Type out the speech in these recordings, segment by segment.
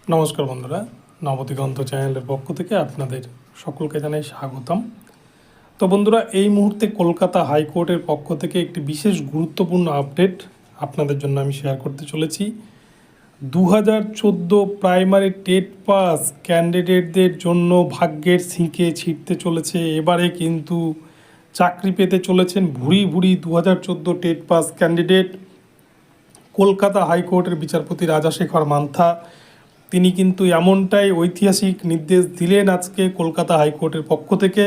নমস্কার বন্ধুরা, নবদিগন্ত চ্যানেলের পক্ষ থেকে আপনাদের সকলকে জানাই স্বাগতম। তো বন্ধুরা, এই মুহূর্তে কলকাতা হাইকোর্টের পক্ষ থেকে একটি বিশেষ গুরুত্বপূর্ণ আপডেট আপনাদের জন্য আমি শেয়ার করতে চলেছি। 2014 প্রাইমারি টেট পাস ক্যান্ডিডেটদের জন্য ভাগ্যের ছিঁকে ছিটতে চলেছে। এবারে কিন্তু চাকরি পেতে চলেছেন ভুরি ভুরি 2014 টেট পাস ক্যান্ডিডেট। কলকাতা হাইকোর্টের বিচারপতি রাজাশেখর মান্থা তিনি কিন্তু এমনটাই ঐতিহাসিক নির্দেশ দিলেন আজকে কলকাতা হাইকোর্টের পক্ষ থেকে।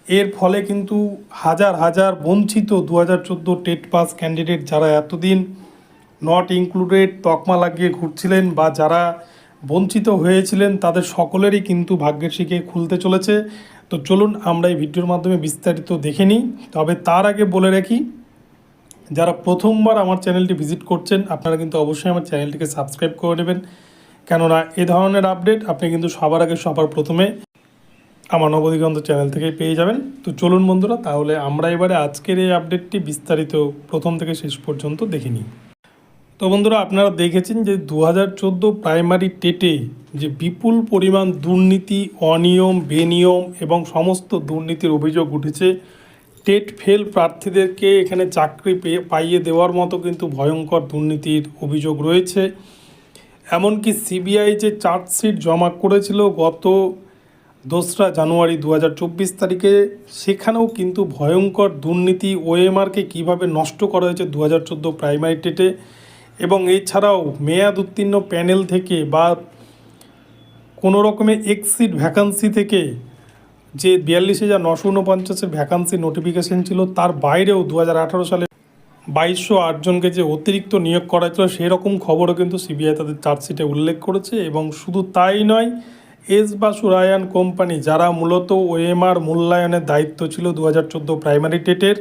এর ফলে কিন্তু হাজার হাজার বঞ্চিত 2014 টেট পাস ক্যান্ডিডেট যারা এতদিন নট ইনক্লুডেড তকমা লাগিয়ে ঘুরছিলেন বা যারা বঞ্চিত হয়েছিলেন তাদের সকলেরই কিন্তু ভাগ্যের শিখে খুলতে চলেছে। তো চলুন আমরা এই ভিডিওর মাধ্যমে বিস্তারিত দেখে নিই। তবে তার আগে বলে রাখি, যারা প্রথমবার আমার চ্যানেলটি ভিজিট করছেন আপনারা কিন্তু অবশ্যই আমার চ্যানেলটিকে সাবস্ক্রাইব করে নেবেন, কেননা এ ধরনের আপডেট আপনি কিন্তু সবার আগে সবার প্রথমে আমার নবদিগন্ত চ্যানেল থেকেই পেয়ে যাবেন। তো চলুন বন্ধুরা, তাহলে আমরা এবারে আজকের এই আপডেটটি বিস্তারিত প্রথম থেকে শেষ পর্যন্ত দেখে নিই। তো বন্ধুরা, আপনারা দেখেছেন যে 2014 প্রাইমারি টেটে যে বিপুল পরিমাণ দুর্নীতি, অনিয়ম, বেনিয়ম এবং সমস্ত দুর্নীতির অভিযোগ উঠেছে। টেট ফেল প্রার্থীদেরকে এখানে চাকরি পাইয়ে দেওয়ার মতো কিন্তু ভয়ঙ্কর দুর্নীতির অভিযোগ রয়েছে। এমনকি সিবিআই যে চার্জশিট জমা করেছিল গত 2রা জানুয়ারি 2024 তারিখে, সেখানেও কিন্তু ভয়ঙ্কর দুর্নীতি, ওএমআরকে কীভাবে নষ্ট করা হয়েছে 2014 প্রাইমারি টেটে, এবং এছাড়াও মেয়াদ উত্তীর্ণ প্যানেল থেকে বা কোনো রকমের এক্সিট ভ্যাকান্সি থেকে যে 42,949 ভ্যাকান্সি নোটিফিকেশন ছিল তার বাইরেও 2018 সালে 2208 জনকে যে অতিরিক্ত নিয়োগ করা ছিল সেরকম খবরও কিন্তু সিবিআই তাদের চার্জশিটে উল্লেখ করেছে। এবং শুধু তাই নয়, এস বাসুরায়ান কোম্পানি যারা মূলত ওএমআর মূল্যায়নের দায়িত্ব ছিল 2014 প্রাইমারি টেটের,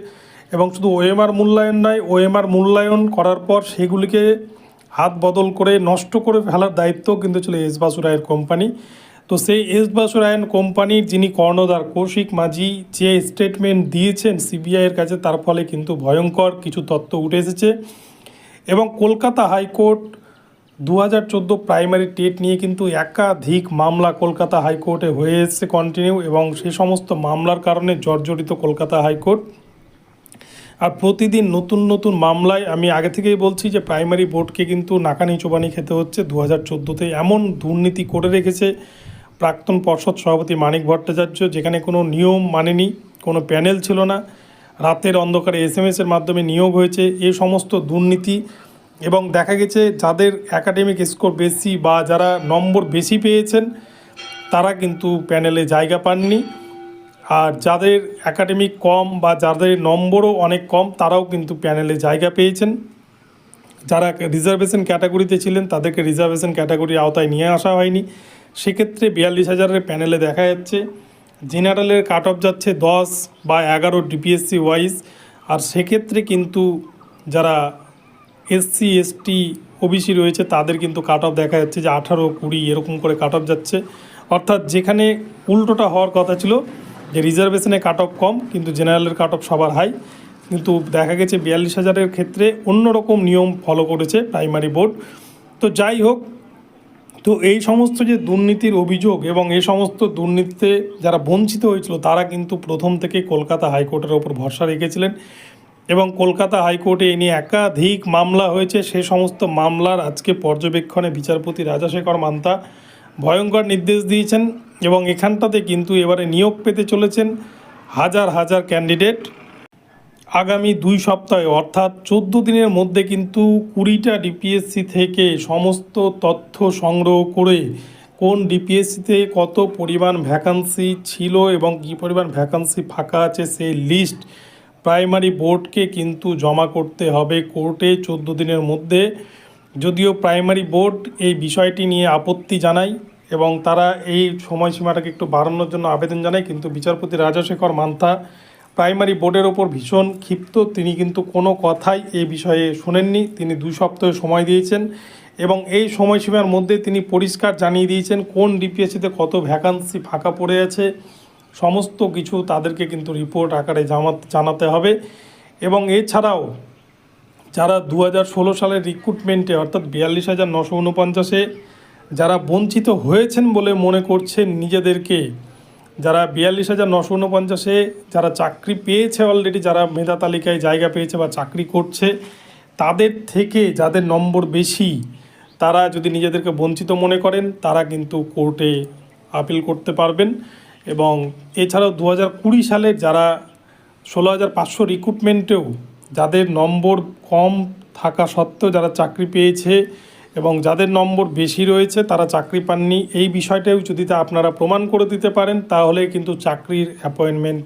এবং শুধু ওএমআর মূল্যায়ন নয়, ওএমআর মূল্যায়ন করার পর সেগুলিকে হাত বদল করে নষ্ট করে ফেলার দায়িত্বও কিন্তু ছিল এস বাসুরায়ান কোম্পানি। তো সেই এস বাসুরায়ান কোম্পানির যিনি কর্ণধার কৌশিক মাঝি যে স্টেটমেন্ট দিয়েছেন সিবিআইয়ের কাছে, তার ফলে কিন্তু ভয়ঙ্কর কিছু তথ্য উঠে এসেছে। এবং কলকাতা হাইকোর্ট 2014 প্রাইমারি টেট নিয়ে কিন্তু একাধিক মামলা কলকাতা হাইকোর্টে হয়ে এসেছে কন্টিনিউ, এবং সেই সমস্ত মামলার কারণে জর্জরিত কলকাতা হাইকোর্ট। আর প্রতিদিন নতুন নতুন মামলায় আমি আগে থেকেই বলছি যে প্রাইমারি বোর্ডকে কিন্তু নাকানি চোবানি খেতে হচ্ছে। 2014-তে এমন দুর্নীতি করে রেখেছে প্রাক্তন পর্ষদ সভাপতি মানিক ভট্টাচার্য, যেখানে কোনো নিয়ম মানেনি, কোনো প্যানেল ছিল না, রাতের অন্ধকারে এসএমএসের মাধ্যমে নিয়োগ হয়েছে, এই সমস্ত দুর্নীতি। এবং দেখা গেছে যাদের একাডেমিক স্কোর বেশি বা যারা নম্বর বেশি পেয়েছেন তারা কিন্তু প্যানেলে জায়গা পাননি, আর যাদের একাডেমিক কম বা যাদের নম্বরও অনেক কম তারাও কিন্তু প্যানেলে জায়গা পেয়েছেন। যারা রিজার্ভেশন ক্যাটাগরিতে ছিলেন তাদেরকে রিজার্ভেশন ক্যাটাগরির আওতায় নিয়ে আসা হয়নি। সেক্ষেত্রে 42,000-এর প্যানেলে দেখা যাচ্ছে জেনারেলের কাট অফ যাচ্ছে 10 বা 11 ডিপিএসসি ওয়াইজ, আর সেক্ষেত্রে কিন্তু যারা এসসি এসটি ওবিসি রয়েছে তাদের কিন্তু কাট অফ দেখা যাচ্ছে যে 18, 20 এরকম করে কাট অফ যাচ্ছে। অর্থাৎ যেখানে উল্টোটা হওয়ার কথা ছিল যে রিজার্ভেশনে কাট অফ কম কিন্তু জেনারেলের কাট অফ সবার হাই, কিন্তু দেখা গেছে 42,000-এর ক্ষেত্রে অন্যরকম নিয়ম ফলো করেছে প্রাইমারি বোর্ড। তো যাই হোক, তো এই সমস্ত যে দুর্নীতির অভিযোগ এবং এই সমস্ত দুর্নীতিতে যারা বঞ্চিত হয়েছিল তারা কিন্তু প্রথম থেকে কলকাতা হাইকোর্টের ওপর ভরসা রেখেছিলেন, এবং কলকাতা হাইকোর্টে এ নিয়ে একাধিক মামলা হয়েছে। সে সমস্ত মামলার আজকে পর্যবেক্ষণে বিচারপতি রাজাশেখর মান্থা ভয়ঙ্কর নির্দেশ দিয়েছেন, এবং এখানটাতে কিন্তু এবারে নিয়োগ পেতে চলেছেন হাজার হাজার ক্যান্ডিডেট। আগামী 2 সপ্তাহে অর্থাৎ 14 দিনের মধ্যে কিন্তু 20টা ডিপিএসসি থেকে সমস্ত তথ্য সংগ্রহ করে কোন ডিপিএসসিতে কত পরিমাণ ভ্যাকান্সি ছিল এবং কী পরিমাণ ভ্যাকান্সি ফাঁকা আছে সেই লিস্ট প্রাইমারি বোর্ডকে কিন্তু জমা করতে হবে কোর্টে 14 দিনের মধ্যে। যদিও প্রাইমারি বোর্ড এই বিষয়টি নিয়ে আপত্তি জানায় এবং তারা এই সময়সীমাটাকে একটু বাড়ানোর জন্য আবেদন জানায়, কিন্তু বিচারপতি রাজাশেখর মান্থা প্রাইমারি বোর্ডের ওপর ভীষণ ক্ষিপ্ত। তিনি কিন্তু কোনো কথাই এই বিষয়ে শোনেননি। তিনি 2 সপ্তাহ সময় দিয়েছেন এবং এই সময়সীমার মধ্যে তিনি পরিষ্কার জানিয়ে দিয়েছেন কোন ডিপিএসসিতে কত ভ্যাকান্সি ফাঁকা পড়ে আছে, সমস্ত কিছু তাদেরকে কিন্তু রিপোর্ট আকারে জানাতে হবে। এবং এছাড়াও যারা 2016 সালের রিক্রুটমেন্টে অর্থাৎ 42,949-এ যারা বঞ্চিত হয়েছেন বলে মনে করছেন নিজেদেরকে, যারা 42,949-এ যারা চাকরি পেয়েছে অলরেডি, যারা মেধা তালিকায় জায়গা পেয়েছে বা চাকরি করছে, তাদের থেকে যাদের নম্বর বেশি, তারা যদি নিজেদেরকে বঞ্চিত মনে করেন, তারা কিন্তু কোর্টে আপিল করতে পারবেন। এবং এছাড়াও 2020 সালের যারা 16,500 রিক্রুটমেন্টেও যাদের নম্বর কম থাকা সত্ত্বেও যারা চাকরি পেয়েছে এবং যাদের নম্বর বেশি রয়েছে তারা চাকরি পাননি, এই বিষয়টাও যদি আপনারা প্রমাণ করে দিতে পারেন, তাহলে কিন্তু চাকরির অ্যাপয়েন্টমেন্ট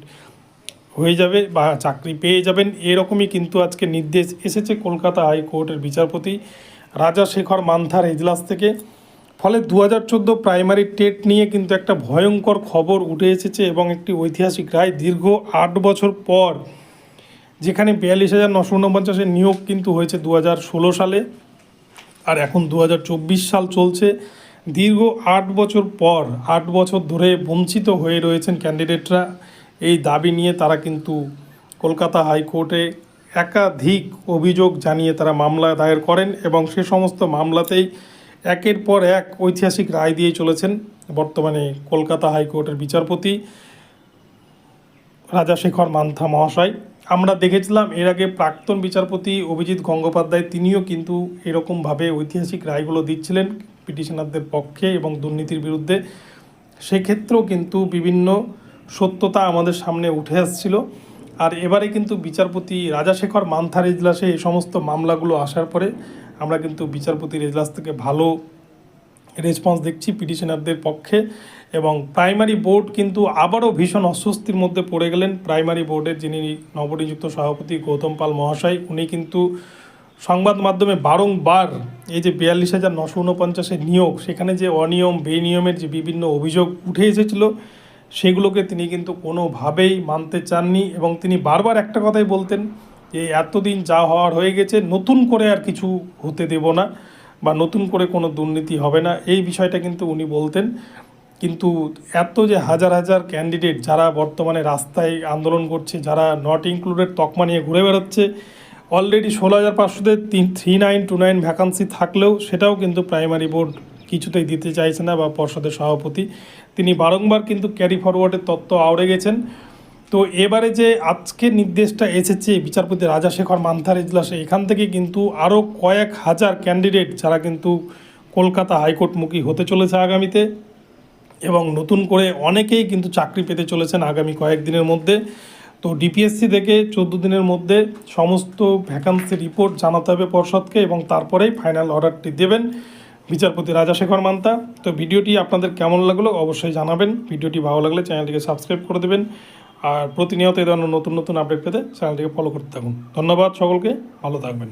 হয়ে যাবে বা চাকরি পেয়ে যাবেন। এরকমই কিন্তু আজকে নির্দেশ এসেছে কলকাতা হাইকোর্টের বিচারপতি রাজাশেখর মান্থার এজলাস থেকে। ফলে 2014 প্রাইমারি টেট নিয়ে কিন্তু একটা ভয়ঙ্কর খবর উঠে এসেছে এবং একটি ঐতিহাসিক রায়। দীর্ঘ 8 বছর পর, যেখানে 42,949-এর নিয়োগ কিন্তু হয়েছে 2016 সালে, আর এখন 2024 সাল চলছে। দীর্ঘ 8 বছর পর, 8 বছর ধরে বঞ্চিত হয়ে রয়েছেন ক্যান্ডিডেটরা। এই দাবি নিয়ে তারা কিন্তু কলকাতা হাইকোর্টে একাধিক অভিযোগ জানিয়ে তারা মামলা দায়ের করেন এবং সে সমস্ত মামলাতেই একের পর এক ঐতিহাসিক রায় দিয়ে চলেছেন বর্তমানে কলকাতা হাইকোর্টের বিচারপতি রাজাশেখর মান্থা মহাশয়। আমরা দেখেছিলাম এর আগে প্রাক্তন বিচারপতি অভিজিৎ গঙ্গোপাধ্যায়, তিনিও কিন্তু এরকমভাবে ঐতিহাসিক রায়গুলো দিচ্ছিলেন পিটিশনারদের পক্ষে এবং দুর্নীতির বিরুদ্ধে। সেক্ষেত্রেও কিন্তু বিভিন্ন সত্যতা আমাদের সামনে উঠে আসছিল। আর এবারে কিন্তু বিচারপতি রাজাশেখর মান্থার এজলাসে এই সমস্ত মামলাগুলো আসার পরে আমরা কিন্তু বিচারপতির এজলাস থেকে ভালো রেসপন্স দেখছি পিটিশনারদের পক্ষে। এবং প্রাইমারি বোর্ড কিন্তু আবারও ভীষণ অস্বস্তির মধ্যে পড়ে গেলেন। প্রাইমারি বোর্ডের যিনি নবনিযুক্ত সভাপতি গৌতম পাল মহাশয়, উনি কিন্তু সংবাদ মাধ্যমে বারংবার এই যে 42,949-এর নিয়োগ, সেখানে যে অনিয়ম বেনিয়মের যে বিভিন্ন অভিযোগ উঠে এসেছিল, সেগুলোকে তিনি কিন্তু কোনোভাবেই মানতে চাননি এবং তিনি বারবার একটা কথাই বলতেন যে এতদিন যা হওয়ার হয়ে গেছে, নতুন করে আর কিছু হতে দেব না বা নতুন করে কোনো দুর্নীতি হবে না, এই বিষয়টা কিন্তু উনি বলতেন। কিন্তু এত যে হাজার হাজার ক্যান্ডিডেট যারা বর্তমানে রাস্তায় আন্দোলন করছে, যারা নট ইনক্লুডেড তকমা নিয়ে ঘুরে বেড়াচ্ছে, অলরেডি 16,500-তে 3929 ভ্যাকান্সি থাকলেও সেটাও কিন্তু প্রাইমারি বোর্ড কিছুতেই দিতে চাইছে না বা পর্ষদের সভাপতি তিনি বারংবার কিন্তু ক্যারি ফরওয়ার্ডের তত্ত্ব আওড়ে গেছেন। তো এবারে যে আজকে নির্দেশটা এসেছে বিচারপতি রাজাশেখর মান্থার এজলাসে, এখান থেকে কিন্তু আরও কয়েক হাজার ক্যান্ডিডেট যারা কিন্তু কলকাতা হাইকোর্টমুখী হতে চলেছে আগামীতে এবং নতুন করে অনেকেই কিন্তু চাকরি পেতে চলেছেন আগামী কয়েকদিনের মধ্যে। তো ডিপিএসসি থেকে 14 দিনের মধ্যে সমস্ত ভ্যাকান্সি রিপোর্ট জানাতে হবে পর্ষদকে এবং তারপরেই ফাইনাল অর্ডারটি দেবেন বিচারপতি রাজাশেখর মান্থা। তো ভিডিওটি আপনাদের কেমন লাগলো অবশ্যই জানাবেন। ভিডিওটি ভালো লাগলে চ্যানেলটিকে সাবস্ক্রাইব করে দেবেন আর প্রতিনিয়ত এই ধরনের নতুন নতুন আপডেট পেতে চ্যানেলটিকে ফলো করতে থাকুন। ধন্যবাদ সকলকে, ভালো থাকবেন।